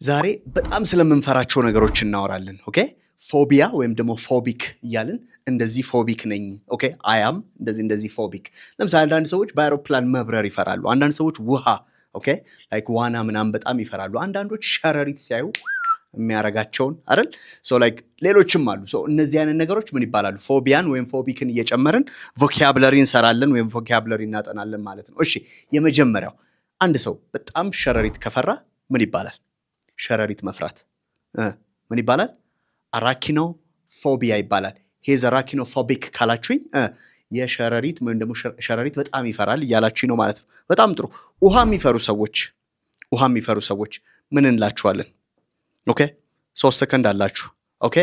ዛሬ በጣም ስለምንፈራቸው ነገሮች እናወራለን። ኦኬ ፎቢያ ወይም ደግሞ ፎቢክ እያልን እንደዚህ ፎቢክ ነኝ ኦኬ አያም እንደዚህ ፎቢክ። ለምሳሌ አንዳንድ ሰዎች በአይሮፕላን መብረር ይፈራሉ። አንዳንድ ሰዎች ውሃ ኦኬ ላይክ ዋና ምናምን በጣም ይፈራሉ። አንዳንዶች ሸረሪት ሲያዩ የሚያረጋቸውን አይደል ሶ ላይክ ሌሎችም አሉ። ሶ እነዚህ አይነት ነገሮች ምን ይባላሉ? ፎቢያን ወይም ፎቢክን እየጨመርን ቮካቡላሪ እንሰራለን ወይም ቮካቡላሪ እናጠናለን ማለት ነው። እሺ የመጀመሪያው አንድ ሰው በጣም ሸረሪት ከፈራ ምን ይባላል? ሸረሪት መፍራት ምን ይባላል? አራኪኖ ፎቢያ ይባላል። ሄዝ አራኪኖ ፎቢክ ካላችሁኝ የሸረሪት ወይም ደግሞ ሸረሪት በጣም ይፈራል እያላችሁኝ ነው ማለት ነው። በጣም ጥሩ። ውሃ የሚፈሩ ሰዎች ምን እንላችኋለን? ኦኬ 3 ሰከንድ አላችሁ። ኦኬ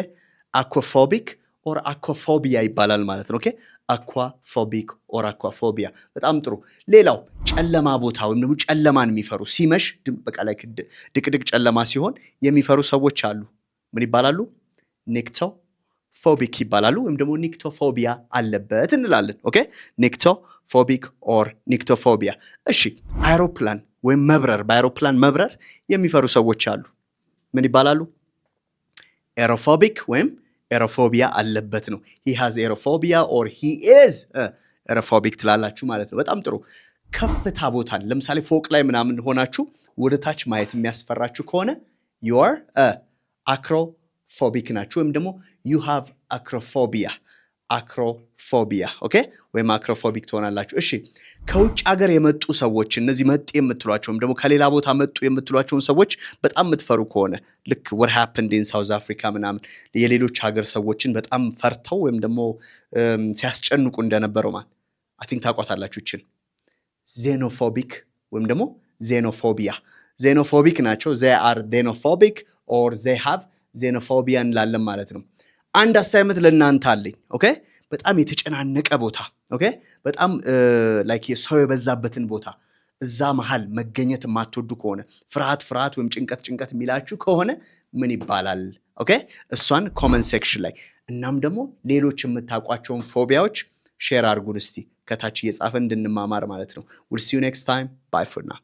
አኳፎቢክ ኦር አኳፎቢያ ይባላል ማለት ነው። ኦኬ አኳፎቢክ ኦር አኳፎቢያ። በጣም ጥሩ። ሌላው ጨለማ ቦታ ወይም ደግሞ ጨለማን የሚፈሩ ሲመሽ በቃ ላይ ድቅድቅ ጨለማ ሲሆን የሚፈሩ ሰዎች አሉ። ምን ይባላሉ? ኒክቶፎቢክ ይባላሉ ወይም ደግሞ ኒክቶፎቢያ አለበት እንላለን። ኦኬ ኒክቶፎቢክ ኦር ኒክቶፎቢያ። እሺ አይሮፕላን ወይም በአይሮፕላን መብረር የሚፈሩ ሰዎች አሉ። ምን ይባላሉ? ኤሮፎቢክ ወይም ኤሮፎቢያ አለበት ነው። he has aerophobia or he is aerophobic ትላላችሁ ማለት ነው። በጣም ጥሩ። ከፍታ ቦታን ለምሳሌ ፎቅ ላይ ምናምን ሆናችሁ ወደ ታች ማየት የሚያስፈራችሁ ከሆነ you are acrophobic ናችሁ ወይም ደግሞ you have acrophobia ኦኬ ወይም አክሮፎቢክ ትሆናላችሁ። እሺ ከውጭ ሀገር የመጡ ሰዎች እነዚህ መጤ የምትሏቸውም ደግሞ ከሌላ ቦታ መጡ የምትሏቸውን ሰዎች በጣም የምትፈሩ ከሆነ ልክ what happened in South Africa ምናምን የሌሎች ሀገር ሰዎችን በጣም ፈርተው ወይም ደግሞ ሲያስጨንቁ እንደነበረው ማለት I think ታውቋታላችሁ ይችን xenophobic ወይም ደግሞ xenophobic ናቸው። they are xenophobic or they have xenophobia እንላለን ማለት ነው። አንድ አሳይመንት ለእናንተ አለኝ። ኦኬ በጣም የተጨናነቀ ቦታ ኦኬ በጣም ላይክ ሰው የበዛበትን ቦታ እዛ መሃል መገኘት የማትወዱ ከሆነ ፍርሃት ወይም ጭንቀት የሚላችሁ ከሆነ ምን ይባላል? ኦኬ እሷን ኮመንት ሴክሽን ላይ እናም ደግሞ ሌሎች የምታውቋቸውን ፎቢያዎች ሼር አድርጉን እስቲ ከታች እየጻፈን እንድንማማር ማለት ነው። we'll see you next time. Bye for now.